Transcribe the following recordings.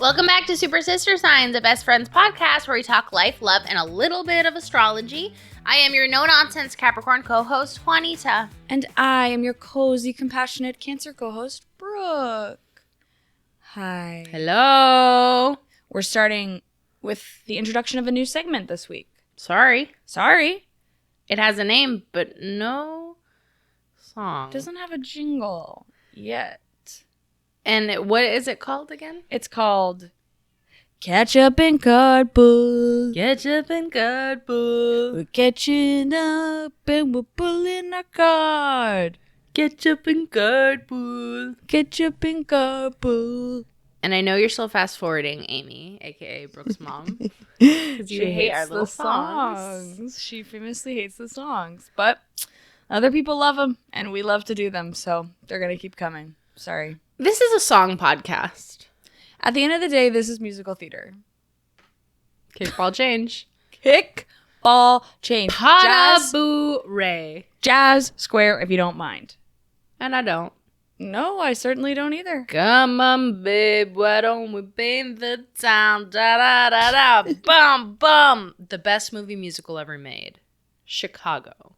Welcome back to Super Sister Signs, a best friends podcast where we talk life, love, and a little bit of astrology. I am your no-nonsense Capricorn co-host, Juanita. And I am your cozy, compassionate Cancer co-host, Brooke. Hi. Hello. We're starting with the introduction of a new segment this week. Sorry. It has a name, but no song. doesn't have a jingle yet. And what is it called again? It's called Ketchup and Cardboard. Ketchup and Cardboard. We're catching up and we're pulling our card. Ketchup and Cardboard. Ketchup and Cardboard. And I know you're still fast forwarding, Amy, aka Brooke's mom, because you hate our little songs. She famously hates the songs, but other people love them, and we love to do them, so they're gonna keep coming. Sorry. This is a song podcast. At the end of the day, this is musical theater. Kickball change. Kickball change. Pada Ray. Jazz square, if you don't mind. And I don't. No, I certainly don't either. Come on, babe, why don't we paint the town? Da-da-da-da, bum, bum. The best movie musical ever made. Chicago.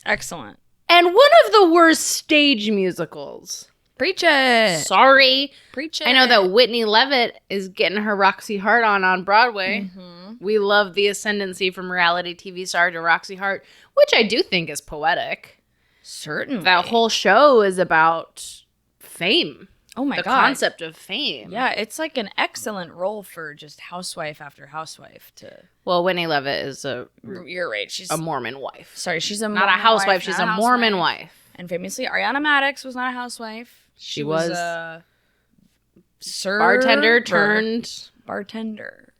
Excellent. And one of the worst stage musicals. Preach it. Sorry. Preach it. I know that Whitney Leavitt is getting her Roxy Hart on Broadway. Mm-hmm. We love the ascendancy from reality TV star to Roxy Hart, which I do think is poetic. Certainly. That whole show is about fame. Oh my God. The concept of fame. Yeah, it's like an excellent role for just housewife after housewife to... Well, Whitney Leavitt is You're right. She's a Mormon wife. Sorry, she's a not a housewife. She's a Mormon wife. And famously, Ariana Madix was not a housewife. She was a bartender turned bartender.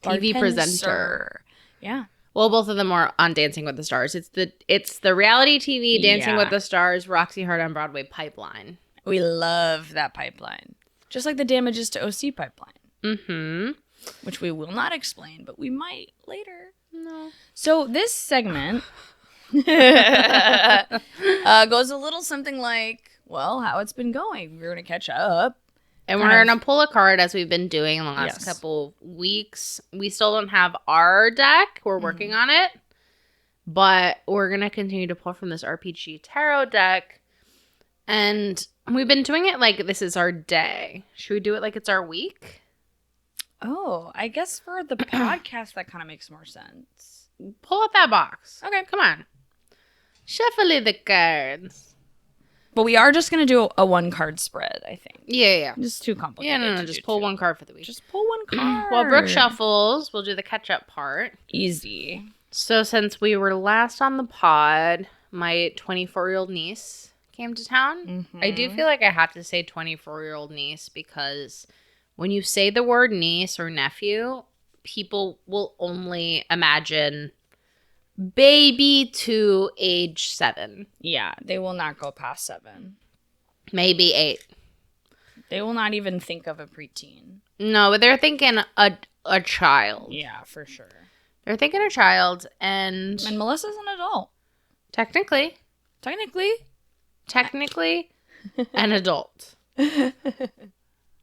TV presenter. Yeah. Well, both of them are on Dancing with the Stars. It's the reality TV Dancing with the Stars, Roxy Hart on Broadway pipeline. We love that pipeline. Just like the Damages to OC pipeline. Mm-hmm. Which we will not explain, but we might later. No. So this segment goes a little something like, well, how it's been going. We're going to catch up. And we're going to pull a card as we've been doing the last couple weeks. We still don't have our deck. We're working on it. But we're going to continue to pull from this RPG Tarot deck. And we've been doing it like this is our day. Should we do it like it's our week? Oh, I guess for the podcast, that kind of makes more sense. Pull out that box. Okay. Come on. Shuffle the cards. But we are just going to do a one-card spread, I think. Yeah. Just too complicated. Yeah, no, just pull one card for the week. Just pull one card. While Brooke shuffles, we'll do the catch-up part. Easy. So since we were last on the pod, my 24-year-old niece came to town. Mm-hmm. I do feel like I have to say 24-year-old niece because when you say the word niece or nephew, people will only imagine baby to age 7. Yeah, they will not go past 7. Maybe 8. They will not even think of a preteen. No, but they're thinking a child. Yeah, for sure. They're thinking a child, and Melissa's an adult. Technically, an adult.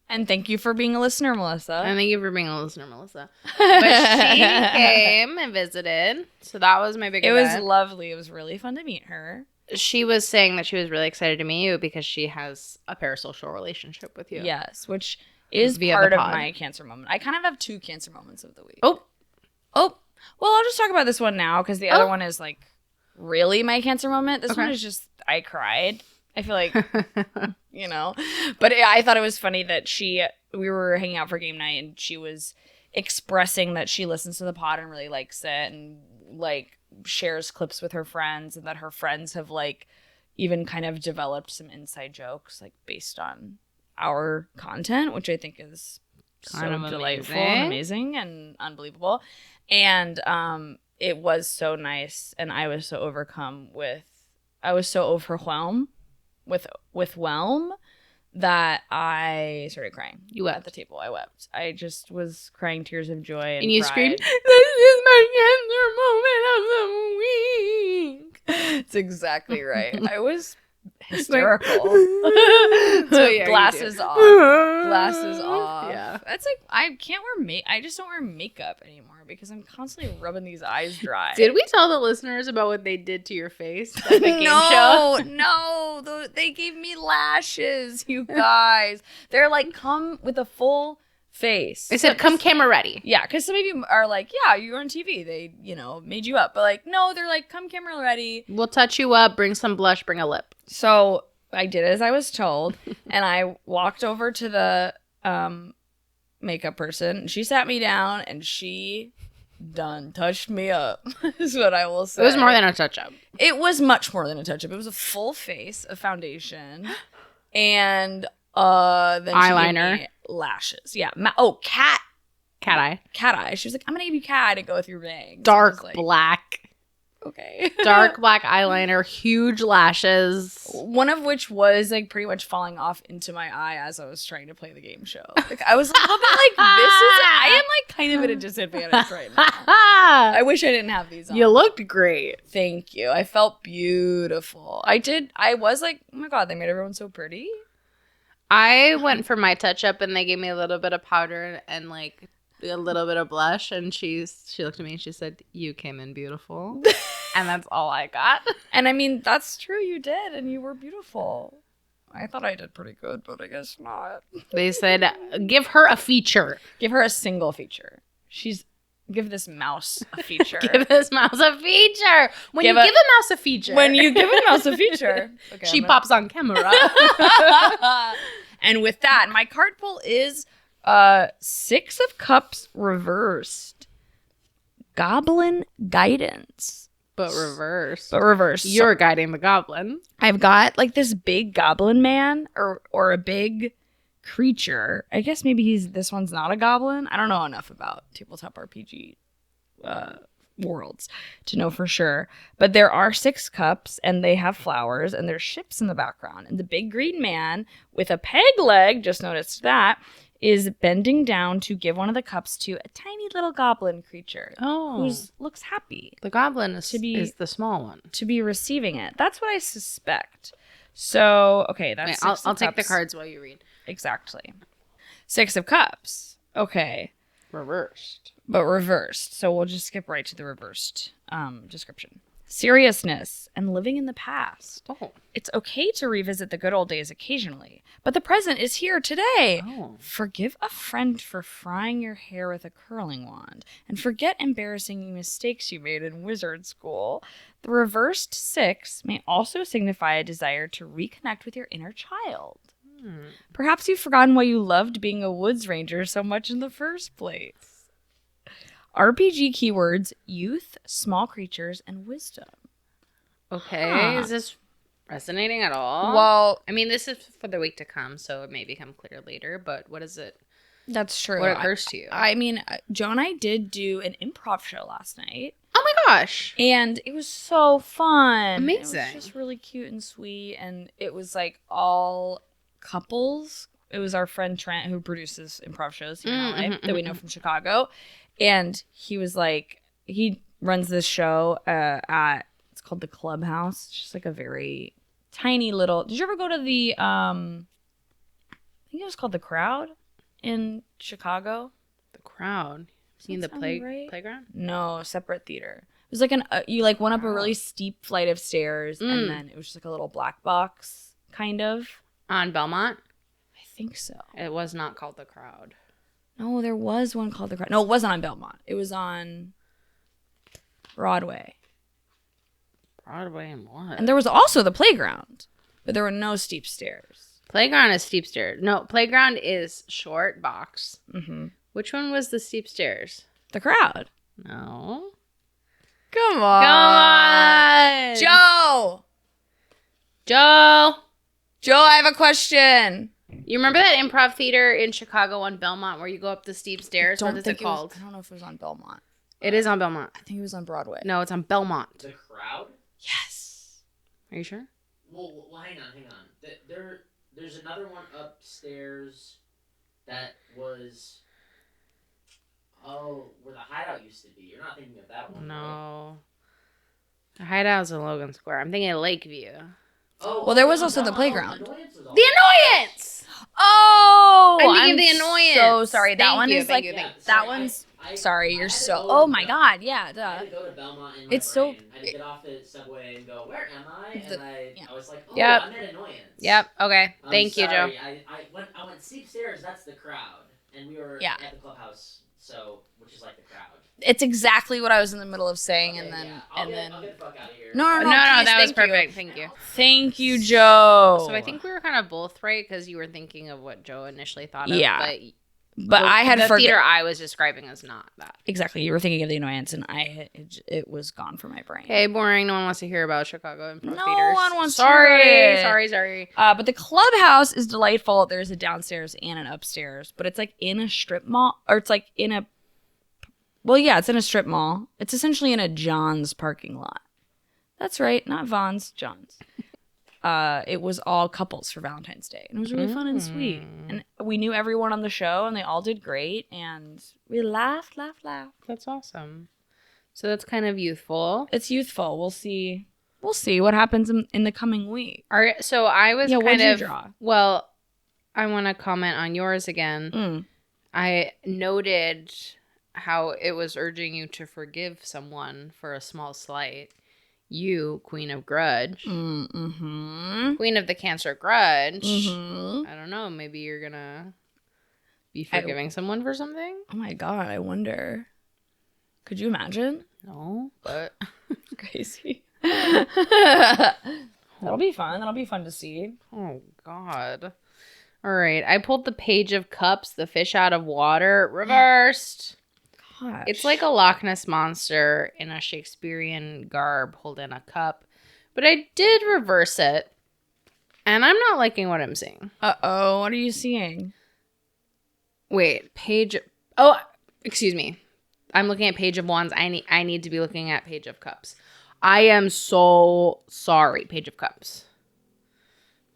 And thank you for being a listener, Melissa. And thank you for being a listener, Melissa. But she came and visited, so that was my big event. It was lovely. It was really fun to meet her. She was saying that she was really excited to meet you because she has a parasocial relationship with you. Yes, which is via part of my Cancer moment. I kind of have 2 Cancer moments of the week. Oh. Well, I'll just talk about this one now because the other one is like really my Cancer moment. This one is just, I cried. I feel like, but I thought it was funny that we were hanging out for game night and she was expressing that she listens to the pod and really likes it and like shares clips with her friends and that her friends have like even kind of developed some inside jokes like based on our content, which I think is kind of delightful and amazing and unbelievable. And it was so nice and I was so overwhelmed with whelm that I started crying. You wept at the table. I wept. I just was crying tears of joy and you cried. screamed, "This is my Cancer moment of the week." That's exactly right. I was hysterical. Glasses off. Glasses off. Yeah. That's like, I can't wear I just don't wear makeup anymore because I'm constantly rubbing these eyes dry. Did we tell the listeners about what they did to your face at the game show? No. They gave me lashes, you guys. They're like, come with a full face. They said, come camera ready. Yeah, because some of you are like, yeah, you're on TV. They, made you up. But like, no, they're like, come camera ready. We'll touch you up, bring some blush, bring a lip. So I did as I was told. And I walked over to the makeup person. She sat me down and she done touched me up, is what I will say. It was more than a touch-up. It was much more than a touch-up. It was a full face of foundation. And then eyeliner. she gave me lashes. Yeah. Cat eye. Cat eye. She was like, I'm going to give you cat eye to go with your bangs. Dark black. Okay. Dark black eyeliner, huge lashes. One of which was like pretty much falling off into my eye as I was trying to play the game show. Like I was a little bit like, I am like kind of at a disadvantage right now. I wish I didn't have these on. You looked great. Thank you. I felt beautiful. I was like, oh my God, they made everyone so pretty. I went for my touch-up and they gave me a little bit of powder and like a little bit of blush, and she looked at me and she said, you came in beautiful. And that's all I got. And I mean, that's true, you did, and you were beautiful. I thought I did pretty good, but I guess not. They said, give her a feature. Give her a single feature. Give this mouse a feature. Give this mouse a feature. When you give a mouse a feature. When you give a mouse a feature. Okay, she pops on camera. And with that, my card pull is 6 of Cups reversed. Goblin Guidance. But reversed. You're guiding the goblin. I've got like this big goblin man or a big creature. I guess maybe this one's not a goblin. I don't know enough about tabletop RPG worlds to know for sure. But there are 6 cups and they have flowers and there's ships in the background. And the big green man with a peg leg, just noticed that, is bending down to give one of the cups to a tiny little goblin creature. Oh. Who looks happy. The goblin is the small one. To be receiving it. That's what I suspect. So, okay, that's I'll take the cards while you read. Exactly. 6 of Cups. Okay. Reversed. But reversed. So we'll just skip right to the reversed description. Seriousness and living in the past. Oh. It's okay to revisit the good old days occasionally, but the present is here today. Oh. Forgive a friend for frying your hair with a curling wand, and forget embarrassing mistakes you made in wizard school. The reversed 6 may also signify a desire to reconnect with your inner child. Perhaps you've forgotten why you loved being a woods ranger so much in the first place. RPG keywords: youth, small creatures, and wisdom. Okay. Is this resonating at all? Well, I mean, this is for the week to come, so it may become clear later, but what is it? That's true. What occurs to you? I mean, Joe and I did do an improv show last night. Oh my gosh. And it was so fun. Amazing. It was just really cute and sweet. And it was like all couples. It was our friend Trent who produces improv shows here in LA that we know from Chicago. And he was like, he runs this show it's called The Clubhouse. It's just like a very tiny little, did you ever go to the, I think it was called The Crowd in Chicago? The Crowd? You mean the playground? No, separate theater. It was like you like went up a really steep flight of stairs and then it was just like a little black box kind of. On Belmont? I think so. It was not called The Crowd. No, there was one called The Crowd. No, it wasn't on Belmont. It was on Broadway. Broadway and what? And there was also the playground, but there were no steep stairs. Playground is steep stairs. No, playground is short box. Mm-hmm. Which one was the steep stairs? The Crowd. No. Come on. Come on. Joe, I have a question. You remember that improv theater in Chicago on Belmont where you go up the steep stairs? What is it called? I don't know if it was on Belmont. It is on Belmont. I think it was on Broadway. No, it's on Belmont. The Crowd? Yes. Are you sure? Well, hang on. There's another one upstairs that was... Oh, where the Hideout used to be. You're not thinking of that one, No. Right? The Hideout's in Logan Square. I'm thinking of Lakeview. Well, there was also the playground. Annoyance was all The annoyance! Oh, I'm thinking of the annoyance. So sorry. That Thank one you, is thank like you. that one's. Sorry, I you're had to so. go Oh to my Bel- God, yeah, I duh. had to go to Belmont in my It's so- brain. I had to get off the subway and go, where am I? And I was like, oh, Yep. I'm at Annoyance. Yep. Okay. I'm Thank you, Joe. sorry. I went steep stairs. That's the crowd, and we were Yeah. at the clubhouse, which is like the crowd. It's exactly what I was in the middle of saying, Okay, and then yeah. and then. I'll get the fuck out of here. No, No, please, that was thank you. perfect. Thank you. Thank you, Joe. So I think we were kind of both right because you were thinking of what Joe initially thought of. Yeah. But I had the forget- theater I was describing as not that. Exactly. You were thinking of the annoyance, and it was gone from my brain. Okay, boring. No one wants to hear about Chicago improv No theaters. one wants to hear about it. Sorry. But the clubhouse is delightful. There's a downstairs and an upstairs, but it's like in a strip mall, or it's like in a. Well, yeah, it's in a strip mall. It's essentially in a John's parking lot. That's right, not Vaughn's, John's. It was all couples for Valentine's Day, and it was really fun and sweet. And we knew everyone on the show, and they all did great, and we laughed. That's awesome. So that's kind of youthful. It's youthful. We'll see what happens in the coming week. All right. So I was what'd kind you of draw? Well, I want to comment on yours again. I noted how it was urging you to forgive someone for a small slight. You, Queen of Grudge. Queen of the Cancer Grudge. I don't know. Maybe you're going to be forgiving someone for something? Oh my God, I wonder. Could you imagine? No, but Crazy. That'll be fun. That'll be fun to see. oh God. All right. I pulled the Page of Cups, the fish out of water, reversed. Gosh. It's like a Loch Ness monster in a Shakespearean garb holding a cup. But I did reverse it. And I'm not liking what I'm seeing. Uh-oh. What are you seeing? Wait, Page... Oh, excuse me. I'm looking at Page of Wands. I need to be looking at Page of Cups. I am so sorry, Page of Cups.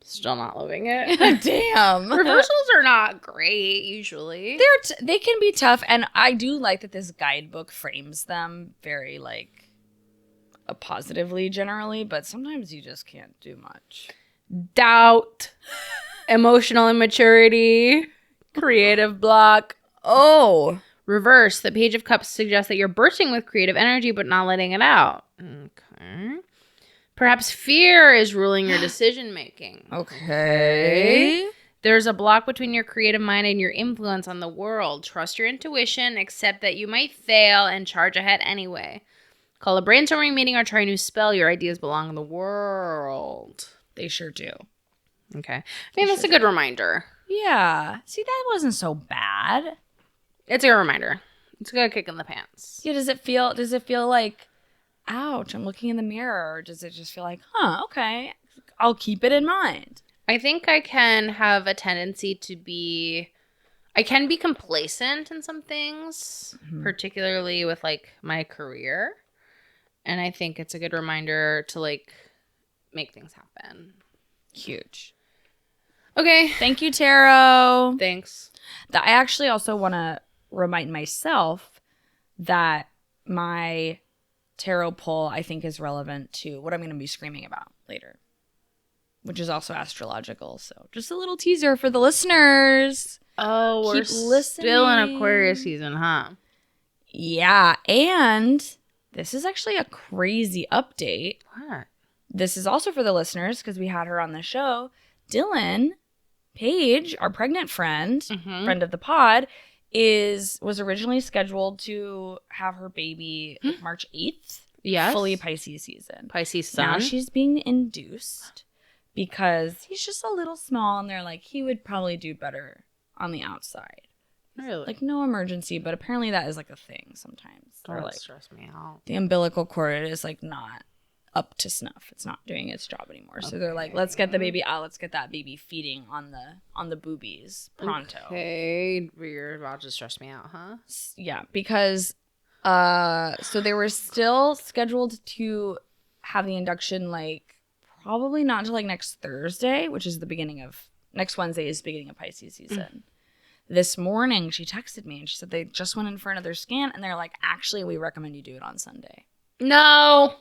Still not loving it. Damn. Reversals are not great, usually. They can be tough, and I do like that this guidebook frames them very, positively generally, but sometimes you just can't do much. Doubt, emotional immaturity, creative block. Oh. Reverse, the Page of Cups suggests that you're bursting with creative energy but not letting it out. Okay. Perhaps fear is ruling your decision making. Okay. There's a block between your creative mind and your influence on the world. Trust your intuition, accept that you might fail, and charge ahead anyway. Call a brainstorming meeting or try a new spell. Your ideas belong in the world. They sure do. Okay. I mean, that's a good reminder. Yeah. See, that wasn't so bad. It's a good reminder. It's a good kick in the pants. Yeah, does it feel like, ouch, I'm looking in the mirror, or does it just feel like, okay, I'll keep it in mind? I think I can have a tendency to be... I can be complacent in some things, particularly with, my career. And I think it's a good reminder to, make things happen. Huge. Okay. Thank you, Tarot. Thanks. I actually also want to remind myself that my tarot pull, I think, is relevant to what I'm going to be screaming about later, which is also astrological. So just a little teaser for the listeners. Oh, we're still in Aquarius season, huh? Yeah, and this is actually a crazy update. What? This is also for the listeners because we had her on the show. Dylan Paige, our pregnant friend, friend of the pod, was originally scheduled to have her baby March 8th. Yes. Fully Pisces season. Pisces sun. Now she's being induced because he's just a little small and they're like, he would probably do better on the outside. Really? No emergency, but apparently that is a thing sometimes. Don't stress me out. The umbilical cord is not up to snuff. It's not doing its job anymore. So they're like, let's get the baby out. Let's get that baby feeding on the boobies pronto. Okay, you're about to stress me out, huh? Yeah, because so they were still scheduled to have the induction probably not until next Thursday, which is next Wednesday is the beginning of Pisces season. This morning she texted me and she said they just went in for another scan and they're like, actually, we recommend you do it on Sunday. No.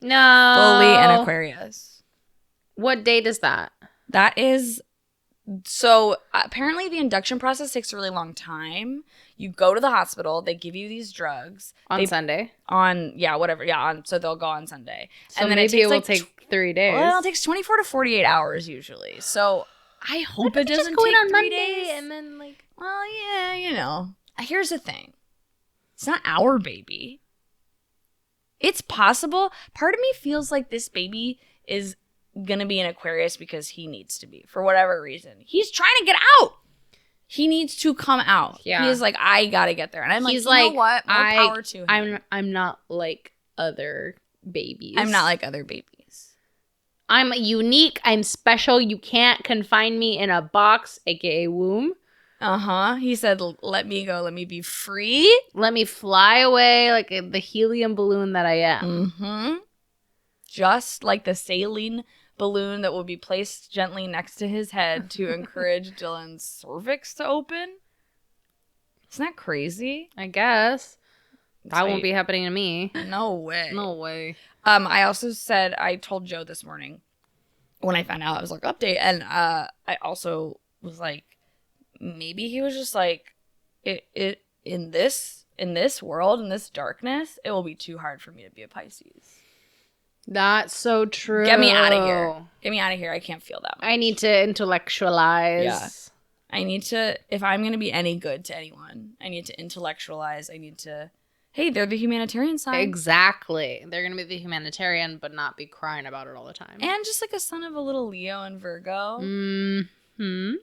No. Fully an Aquarius. What date is that? That is... So apparently the induction process takes a really long time. You go to the hospital. They give you these drugs. On Sunday? Whatever. Yeah, so they'll go on Sunday. So and then maybe it will take 3 days. Well, it takes 24 to 48 hours usually. So I hope it doesn't just take on 3 Monday days. And then like... Well, yeah, you know. Here's the thing. It's not our baby. It's possible. Part of me feels like this baby is gonna be an Aquarius because he needs to be, for whatever reason. He's trying to get out. He needs to come out. Yeah. He's like, I gotta get there. And I'm He's like, you know what? More power to him. I'm not like other babies. I'm not like other babies. I'm unique. I'm special. You can't confine me in a box, aka womb. He said, let me go. Let me be free. Let me fly away like the helium balloon that I am. Just like the saline balloon that will be placed gently next to his head to encourage Dylan's cervix to open. Isn't that crazy? I guess. That won't be happening to me. No way. No way. I also said, I told Joe this morning when I found out, I was like, update. And I also was like, maybe he was just like, it in this world, in this darkness, it will be too hard for me to be a Pisces. That's so true. Get me out of here. Get me out of here. I can't feel that much. I need to intellectualize. Yeah. I need to, if I'm going to be any good to anyone, I need to intellectualize. I need to, hey, they're the humanitarian side. Exactly. They're going to be the humanitarian, but not be crying about it all the time. And just like a son of a little Leo and Virgo. Mm-hmm.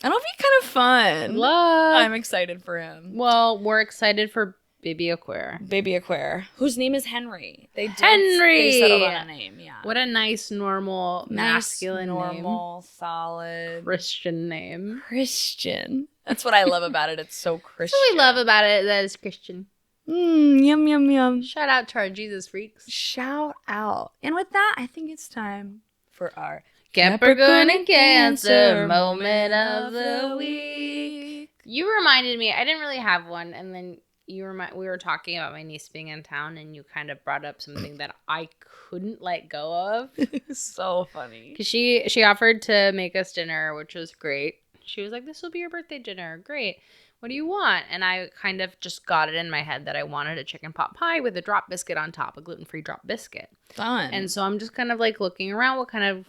And it'll be kind of fun. Love. I'm excited for him. Well, we're excited for Baby Aquare. Baby Aquare, whose name is Henry. They Henry! settled on a name, yeah. What a nice, normal, masculine normal, name. Solid. Christian name. Christian. That's what I love about it. It's so Christian. That's what we love about it, that it's Christian. Yum, yum, yum. Shout out to our Jesus freaks. Shout out. And with that, I think it's time for our Capricorn and Cancer moment of the week. You reminded me, I didn't really have one, and then we were talking about my niece being in town, and you kind of brought up something that I couldn't let go of. So funny. Because she offered to make us dinner, which was great. She was like, this will be your birthday dinner. Great. What do you want? And I kind of just got it in my head that I wanted a chicken pot pie with a drop biscuit on top, a gluten-free drop biscuit. Fun. And so I'm just kind of like looking around, what kind of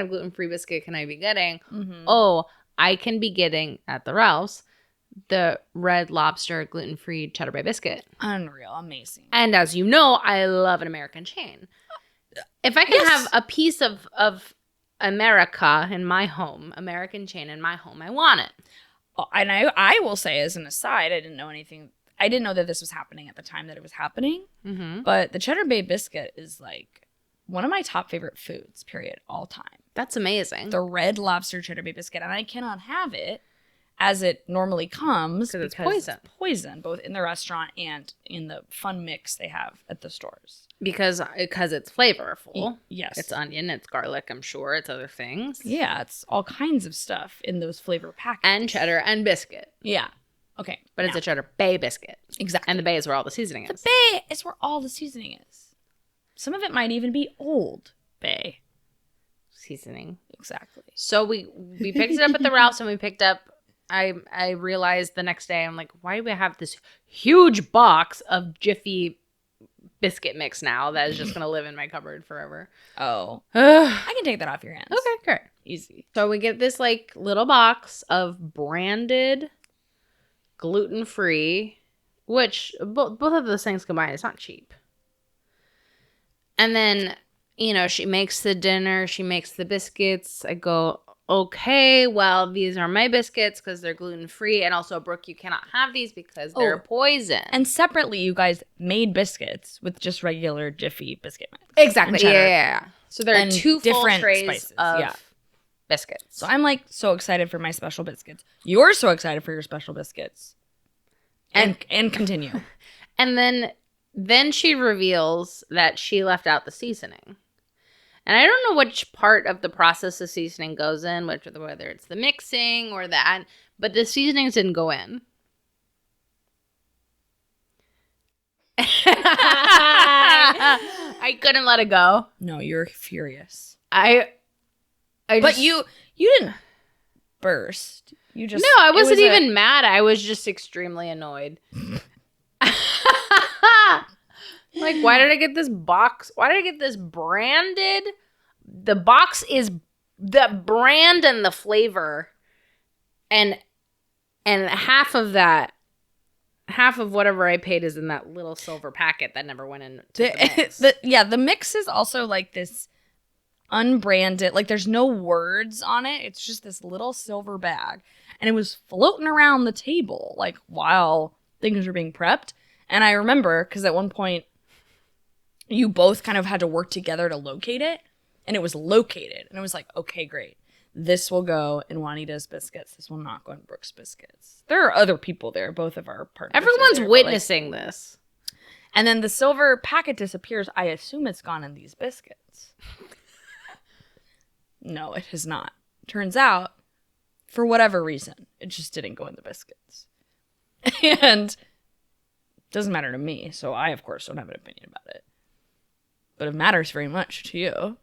gluten-free biscuit can I be getting? Mm-hmm. Oh, I can be getting at the Ralph's the Red Lobster gluten-free cheddar bay biscuit. Unreal. Amazing. And as you know, I love an American chain. If I can have a piece of America in my home, American chain in my home, I want it. And I will say, as an aside, I didn't know anything. I didn't know that this was happening at the time that it was happening. Mm-hmm. But the cheddar bay biscuit is like one of my top favorite foods, period, all time. That's amazing. The Red Lobster cheddar bay biscuit. And I cannot have it as it normally comes because it's poison. It's poison, both in the restaurant and in the fun mix they have at the stores. Because it's flavorful. Yes. It's onion, it's garlic, I'm sure. It's other things. Yeah, it's all kinds of stuff in those flavor packets. And cheddar and biscuit. Yeah. Okay. But it's a cheddar bay biscuit. Exactly. And the bay is where all the seasoning is. The bay is where all the seasoning is. Some of it might even be old bay seasoning. Exactly. So we picked it up at the Ralph's, and we picked up, I realized the next day, I'm like, why do we have this huge box of Jiffy biscuit mix now that is just going to live in my cupboard forever? Oh. I can take that off your hands. Okay, great. Easy. So we get this like little box of branded gluten-free, which both of those things combined, it's not cheap. And then, she makes the dinner, she makes the biscuits. I go, okay, well, these are my biscuits because they're gluten-free. And also, Brooke, you cannot have these because they're poison. And separately, you guys made biscuits with just regular Jiffy biscuit mix. Exactly. Yeah. So there are two different full trays spices. of biscuits. So I'm like so excited for my special biscuits. You're so excited for your special biscuits. And continue. And then she reveals that she left out the seasoning. And I don't know which part of the process the seasoning goes in, whether it's the mixing or that, but the seasonings didn't go in. I couldn't let it go. No, you're furious. But you didn't burst. You just no, I wasn't even mad. I was just extremely annoyed. Like, why did I get this box? Why did I get this branded? The box is the brand and the flavor, and half of whatever I paid is in that little silver packet that never went into the mix. The mix is also like this unbranded, like there's no words on it. It's just this little silver bag, and it was floating around the table like while things were being prepped. And I remember because at one point you both kind of had to work together to locate it, and it was located, and it was like, okay, great. This will go in Juanita's biscuits. This will not go in Brooke's biscuits. There are other people there. Both of our partners. Everyone's witnessing this. And then the silver packet disappears. I assume it's gone in these biscuits. No, it has not. Turns out, for whatever reason, it just didn't go in the biscuits. And it doesn't matter to me, so I, of course, don't have an opinion about it. But it matters very much to you.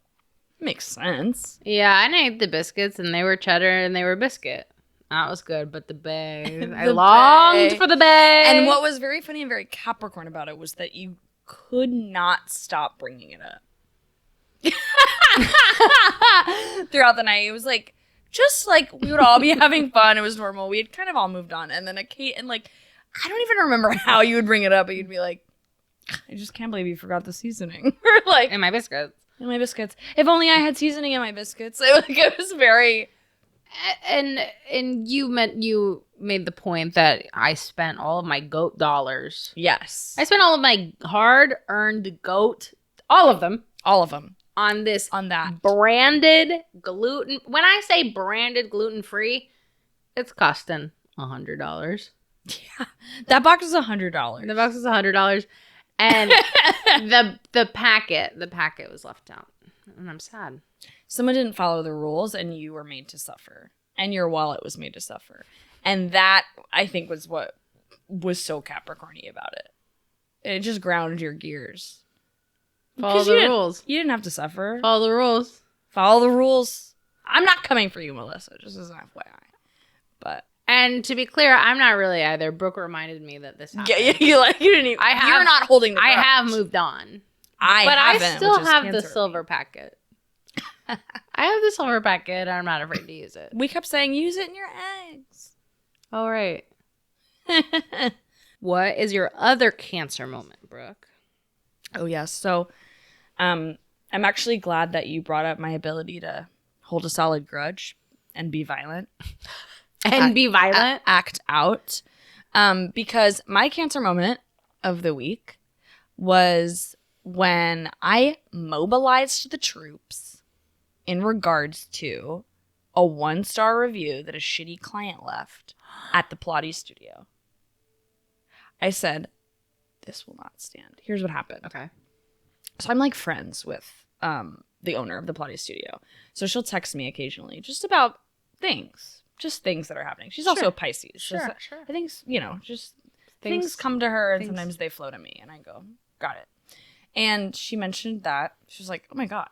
Makes sense. Yeah, I ate the biscuits, and they were cheddar, and they were biscuit. That was good, but the bay. I longed for the bay. And what was very funny and very Capricorn about it was that you could not stop bringing it up. Throughout the night. It was like, just like we would all be having fun. It was normal. We had kind of all moved on. And then like, I don't even remember how you would bring it up, but you'd be like, I just can't believe you forgot the seasoning. Or like, in my biscuits. In my biscuits. If only I had seasoning in my biscuits. It was very... And you made the point that I spent all of my goat dollars. Yes. I spent all of my hard-earned goat, all of them, on that branded gluten. When I say branded gluten-free, it's costing $100. Yeah. That box is $100. The box is $100. And the packet was left out. And I'm sad. Someone didn't follow the rules and you were made to suffer. And your wallet was made to suffer. And that, I think, was what was so Capricorn-y about it. It just grounded your gears. Follow the rules. You didn't have to suffer. Follow the rules. Follow the rules. I'm not coming for you, Melissa, just as an FYI. But... And to be clear, I'm not really either. Brooke reminded me that this happened. Yeah, you didn't even... You're not holding the grudge. I have moved on. But I still have the silver packet. I have the silver packet. I'm not afraid to use it. We kept saying, use it in your eggs. All right. What is your other Cancer moment, Brooke? Oh, yes. So I'm actually glad that you brought up my ability to hold a solid grudge and be violent. Act out. Because my Cancer moment of the week was when I mobilized the troops in regards to a 1-star review that a shitty client left at the Pilates studio. I said, this will not stand. Here's what happened. Okay. So I'm like friends with the owner of the Pilates studio. So she'll text me occasionally just about things. Just things that are happening. She's also a Pisces. Sure. I think, just things come to her and sometimes they flow to me. And I go, got it. And she mentioned that. She was like, oh my God,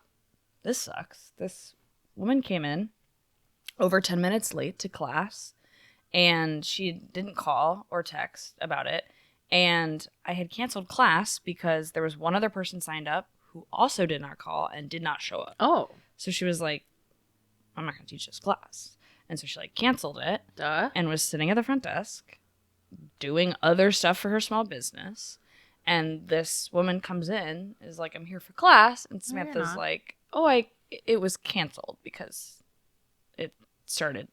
this sucks. This woman came in over 10 minutes late to class. And she didn't call or text about it. And I had canceled class because there was one other person signed up who also did not call and did not show up. Oh. So she was like, I'm not going to teach this class. And so she canceled it. Duh. And was sitting at the front desk doing other stuff for her small business. And this woman comes in, is like, I'm here for class. And Samantha's like, it was canceled because it started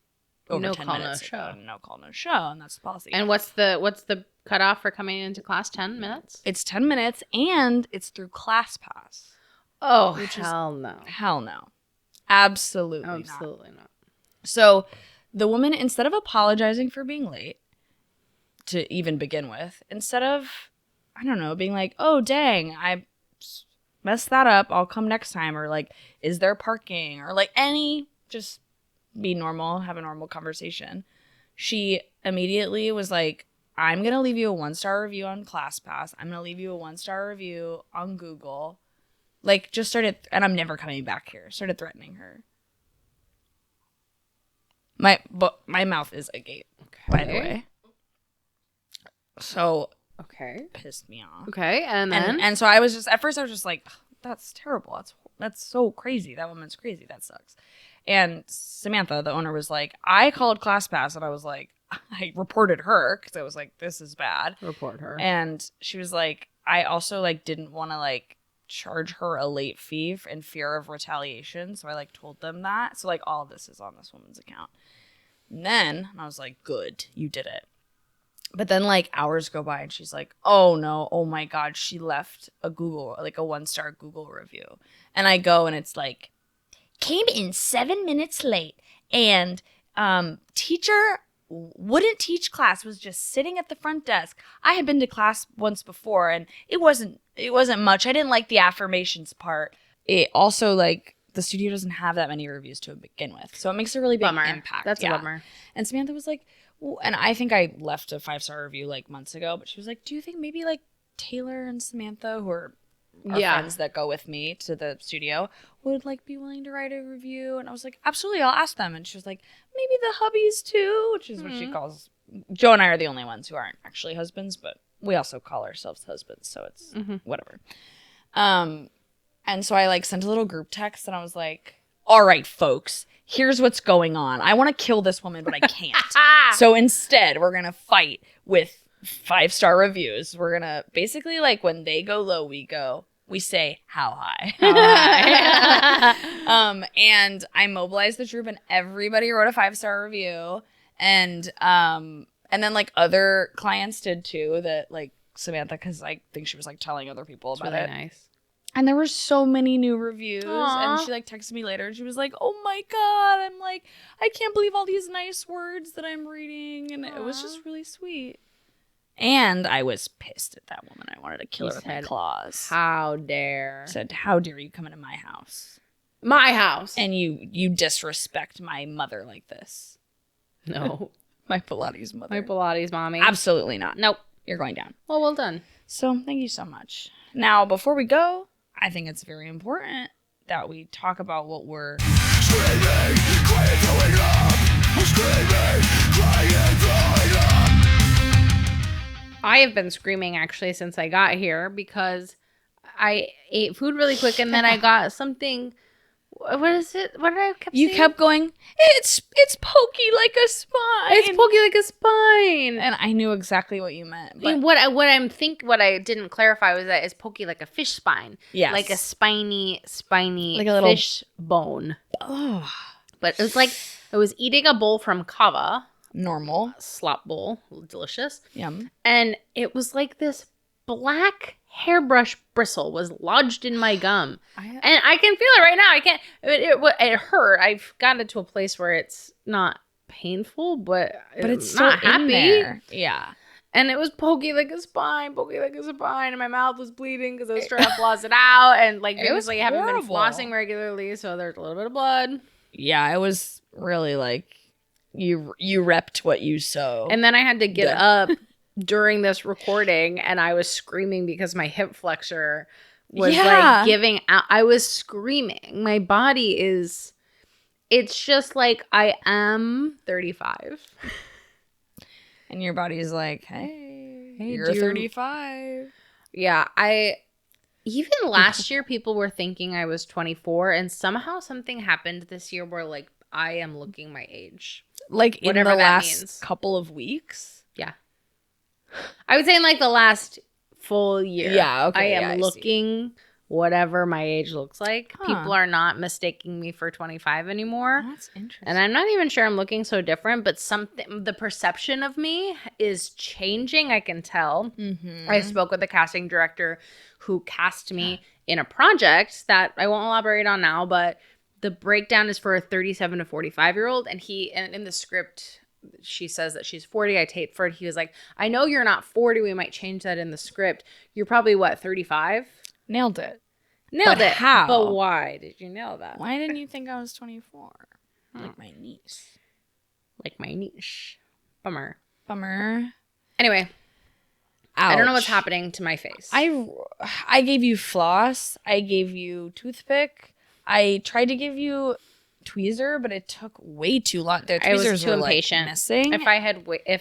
over 10 minutes ago. No call, no show. And that's the policy. And what's the cutoff for coming into class? 10 minutes? It's 10 minutes and it's through ClassPass. Oh, hell no. Hell no. Absolutely not. So the woman, instead of apologizing for being late to even begin with, instead of, I don't know, being like, oh, dang, I messed that up. I'll come next time. Or is there parking? Or just be normal, have a normal conversation. She immediately was like, I'm going to leave you a 1-star review on ClassPass. I'm going to leave you a 1-star review on Google. Like, just started, and I'm never coming back here. Started threatening her. My mouth is agape, by the way. So, pissed me off. Okay, and then? And so I was just, at first I was just like, that's terrible. That's so crazy. That woman's crazy. That sucks. And Samantha, the owner, was like, I called ClassPass, and I was like, I reported her because I was like, this is bad. Report her. And she was like, I also like didn't want to like charge her a late fee in fear of retaliation. So I like told them that. So like all of this is on this woman's account. And then I was like, good, you did it. But then like hours go by and she's like, oh no, oh my God, she left a 1-star Google review. And I go and it's like, came in 7 minutes late and teacher wouldn't teach class, was just sitting at the front desk. I had been to class once before and it wasn't much. I didn't like the affirmations part. It also like the studio doesn't have that many reviews to begin with. So it makes a really big impact. That's a bummer. And Samantha was like, well, and I think I left a 5-star review like months ago, but she was like, do you think maybe like Taylor and Samantha, who are friends that go with me to the studio, would like be willing to write a review? And I was like, absolutely, I'll ask them. And she was like, maybe the hubbies too, which is what she calls. Joe and I are the only ones who aren't actually husbands, but we also call ourselves husbands, so it's whatever. And so I like sent a little group text and I was like, all right, folks, here's what's going on. I want to kill this woman, but I can't. So instead, we're going to fight with 5-star reviews. We're going to basically like when they go low, we say how high. And I mobilized the troop and everybody wrote a 5-star review. And then like other clients did too, that like Samantha, because I think she was like telling other people about really it. Nice. And there were so many new reviews. Aww. And she like texted me later and she was like, oh my God. I'm like, I can't believe all these nice words that I'm reading. And it was just really sweet. And I was pissed at that woman. I wanted to kill her with my claws. How dare. Said, how dare you come into my house? My house. And you disrespect my mother like this. No. My Pilates mother. My Pilates mommy. Absolutely not. Nope. You're going down. Well done. So thank you so much. Now, before we go, I think it's very important that we talk about what we're screaming, crying, throwing up. Screaming, crying, throwing up. I have been screaming actually since I got here because I ate food really quick and then I got something. What is it? What did I kept saying? You kept going, it's pokey like a spine. It's pokey like a spine. And I knew exactly what you meant. But what I didn't clarify was that it's pokey like a fish spine. Yes. Like a spiny like a little fish bone. Oh. But it was like I was eating a bowl from Kava. Normal. Slop bowl. Delicious. Yum. And it was like this black hairbrush bristle was lodged in my gum. And I can feel it right now. I can't. It hurt. I've gotten to a place where it's not painful, but it's not still happy. In there. Yeah. And it was pokey like a spine, and my mouth was bleeding because I was trying to floss it out. And like it was like I haven't been flossing regularly, so there's a little bit of blood. Yeah, it was really like you repped what you sow. And then I had to get up during this recording and I was screaming because my hip flexor was like giving out. I was screaming. My body is, it's just like I am 35. And your body is like, hey you're 35. Yeah. Even last year people were thinking I was 24 and somehow something happened this year where like I am looking my age. Like in whatever the that last means. Couple of weeks? Yeah. I would say in like the last full year. Yeah, okay. I am looking whatever my age looks like. Huh. People are not mistaking me for 25 anymore. That's interesting. And I'm not even sure I'm looking so different, but the perception of me is changing. I can tell. Mm-hmm. I spoke with the casting director who cast me in a project that I won't elaborate on now, but the breakdown is for a 37 to 45-year-old. And in the script, she says that she's 40. I taped for it. He was like, I know you're not 40. We might change that in the script. You're probably, 35? Nailed it. Nailed it. How? But why did you nail that? Why didn't you think I was 24? Like my niece. Like my niche. Bummer. Anyway, Ouch. I don't know what's happening to my face. I gave you floss. I gave you toothpick. I tried to give you tweezer, but it took way too long. The tweezers I was too were impatient. Missing. If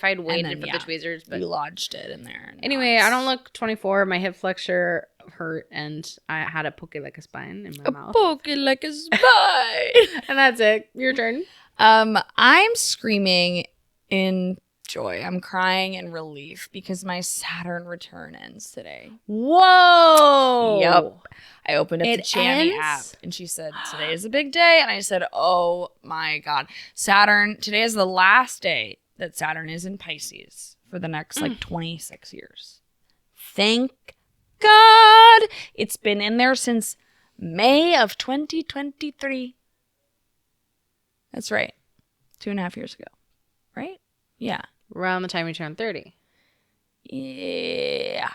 I'd waited for the tweezers, but you lodged it in there. Anyway, I don't look 24. My hip flexor hurt, and I had a poke like a spine in my mouth. Poke like a spine. And that's it. Your turn. I'm screaming in joy. I'm crying in relief because my Saturn return ends today. Whoa. Yep. I opened up the Chani ends? app and she said, today is a big day. And I said, oh my God. Saturn, today is the last day that Saturn is in Pisces for the next 26 years. Thank God. It's been in there since May of 2023. That's right. 2.5 years ago. Right? Yeah. Around the time you turn 30. Yeah.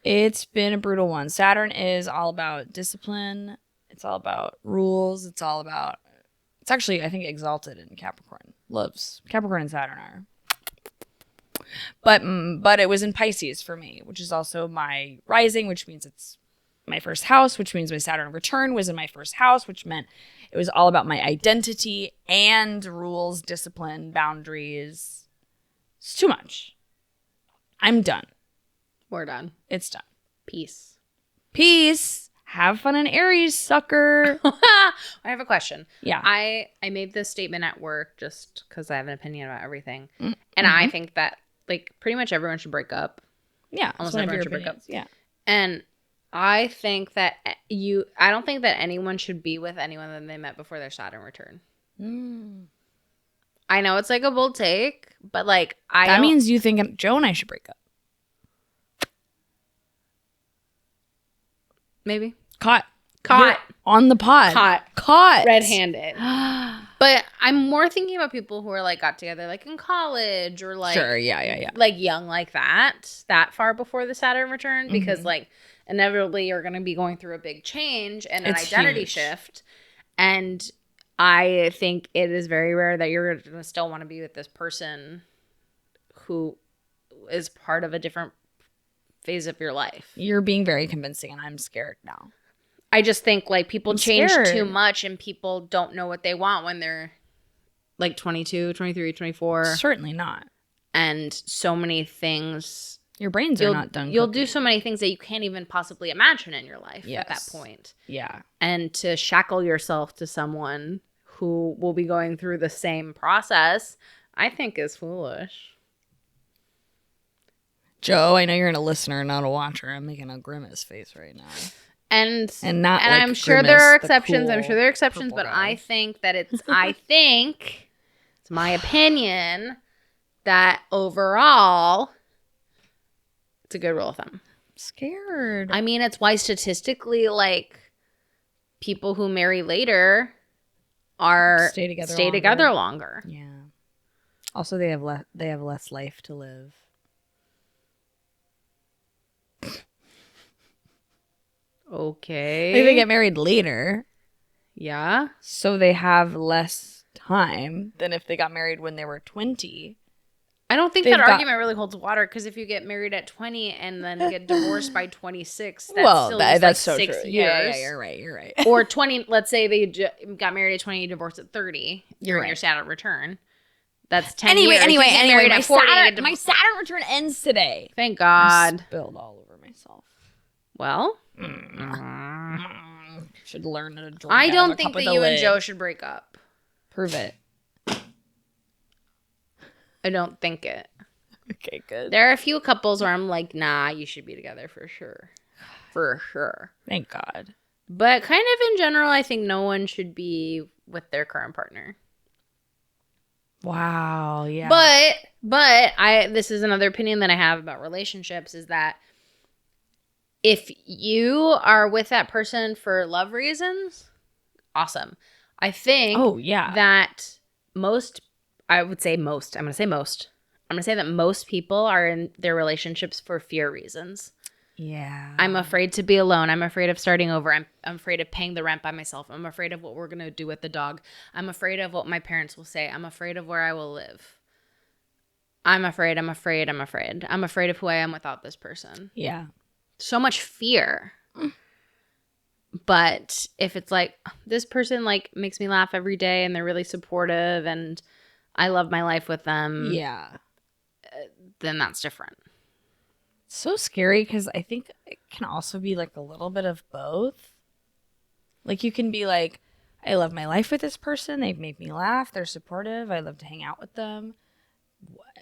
It's been a brutal one. Saturn is all about discipline. It's all about rules. It's actually, I think, exalted in Capricorn. Capricorn and Saturn are. But it was in Pisces for me, which is also my rising, which means it's my first house, which means my Saturn return was in my first house, which meant it was all about my identity and rules, discipline, boundaries. It's too much. I'm done. We're done. It's done. Peace. Have fun in Aries, sucker. I have a question. Yeah. I made this statement at work just because I have an opinion about everything. Mm-hmm. And I think that like pretty much everyone should break up. Yeah. Almost everyone should break up. Yeah. And I think that I don't think that anyone should be with anyone that they met before their Saturn return. I know it's like a bold take, but like that means you think Joe and I should break up. Maybe. Caught. You're on the pod. Caught. Red-handed. But I'm more thinking about people who are like got together like in college or like sure, yeah. Like young like that far before the Saturn return because like inevitably you're going to be going through a big change and an identity shift. And I think it is very rare that you're going to still want to be with this person who is part of a different phase of your life. You're being very convincing and I'm scared now. I just think like people change too much and people don't know what they want when they're like 22, 23, 24. Certainly not. And so many things. Your brains are not done. You'll do so many things that you can't even possibly imagine in your life at that point. Yeah. And to shackle yourself to someone who will be going through the same process, I think is foolish. Joe, I know you're a listener, not a watcher. I'm making a grimace face right now. And not like I'm sure there are exceptions. Cool I'm sure there are exceptions, but I think that it's my opinion that overall it's a good rule of thumb. I'm scared. I mean, it's why statistically like people who marry later are stay together longer. Yeah. Also they have less life to live. Okay. Maybe they get married later. Yeah. So they have less time than if they got married when they were 20. I don't think that argument really holds water because if you get married at 20 and then get divorced by 26, that's so 6 true. years. Yeah, you're right. Or 20, let's say they got married at 20, divorced at 30 during your Saturn return. That's 10 years. Anyway, my 40, my Saturn return ends today. Thank God. I spilled all over myself. Well, should learn to drink. I don't think that you and Joe should break up. Prove it. I don't think it. Okay, good. There are a few couples where I'm like, nah, you should be together for sure. For sure. Thank God. But kind of in general, I think no one should be with their current partner. Wow, yeah. But this is another opinion that I have about relationships is that if you are with that person for love reasons, awesome. I think that I'm going to say that most people are in their relationships for fear reasons. Yeah. I'm afraid to be alone. I'm afraid of starting over. I'm afraid of paying the rent by myself. I'm afraid of what we're going to do with the dog. I'm afraid of what my parents will say. I'm afraid of where I will live. I'm afraid. I'm afraid of who I am without this person. Yeah. So much fear. But if it's like, this person like makes me laugh every day and they're really supportive and I love my life with them. Yeah. Then that's different. It's so scary because I think it can also be like a little bit of both. Like you can be like, I love my life with this person. They've made me laugh. They're supportive. I love to hang out with them.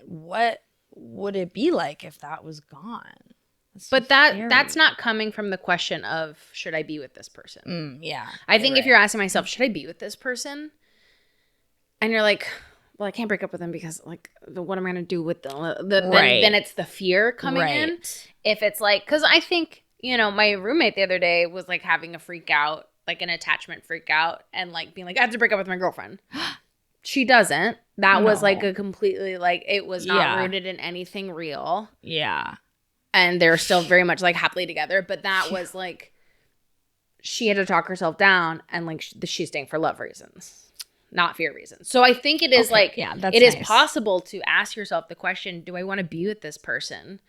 What would it be like if that was gone? But that's not coming from the question of, should I be with this person? Yeah. I think if you're asking myself, should I be with this person? And you're like, well, I can't break up with them because like, what am I going to do with them? Then it's the fear coming in. If it's like, because I think, you know, my roommate the other day was like having a freak out, like an attachment freak out and like being like, I have to break up with my girlfriend. She doesn't. That was like a completely like, it was not rooted in anything real. Yeah. And they're still very much like happily together. But that was like, she had to talk herself down and like she's staying for love reasons, not fear reasons. So I think it is like, it is possible to ask yourself the question, do I want to be with this person?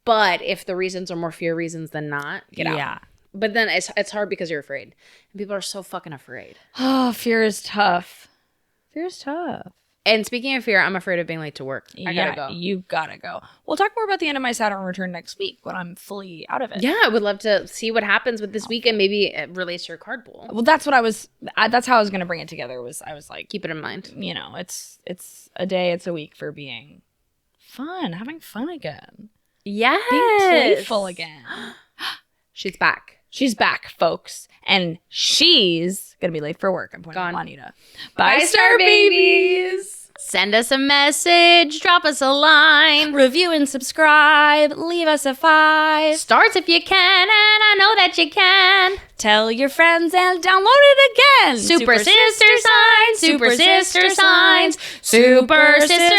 But if the reasons are more fear reasons than not, get out. Yeah. But then it's hard because you're afraid. And people are so fucking afraid. Oh, fear is tough. Fear is tough. And speaking of fear, I'm afraid of being late to work. I gotta go. You gotta go. We'll talk more about the end of my Saturn return next week when I'm fully out of it. Yeah, I would love to see what happens with this week and maybe it relates to your card pool. Well, that's what that's how I was gonna bring it together. I was like, keep it in mind. You know, it's a day, it's a week for being fun, having fun again. Yes. Being playful again. She's back. She's back, folks. And she's going to be late for work. I'm pointing at Juanita. Bye, Star Babies. Send us a message. Drop us a line. Review and subscribe. Leave us a 5. Stars if you can, and I know that you can. Tell your friends and download it again. Super sister signs. Super sister signs. Super sister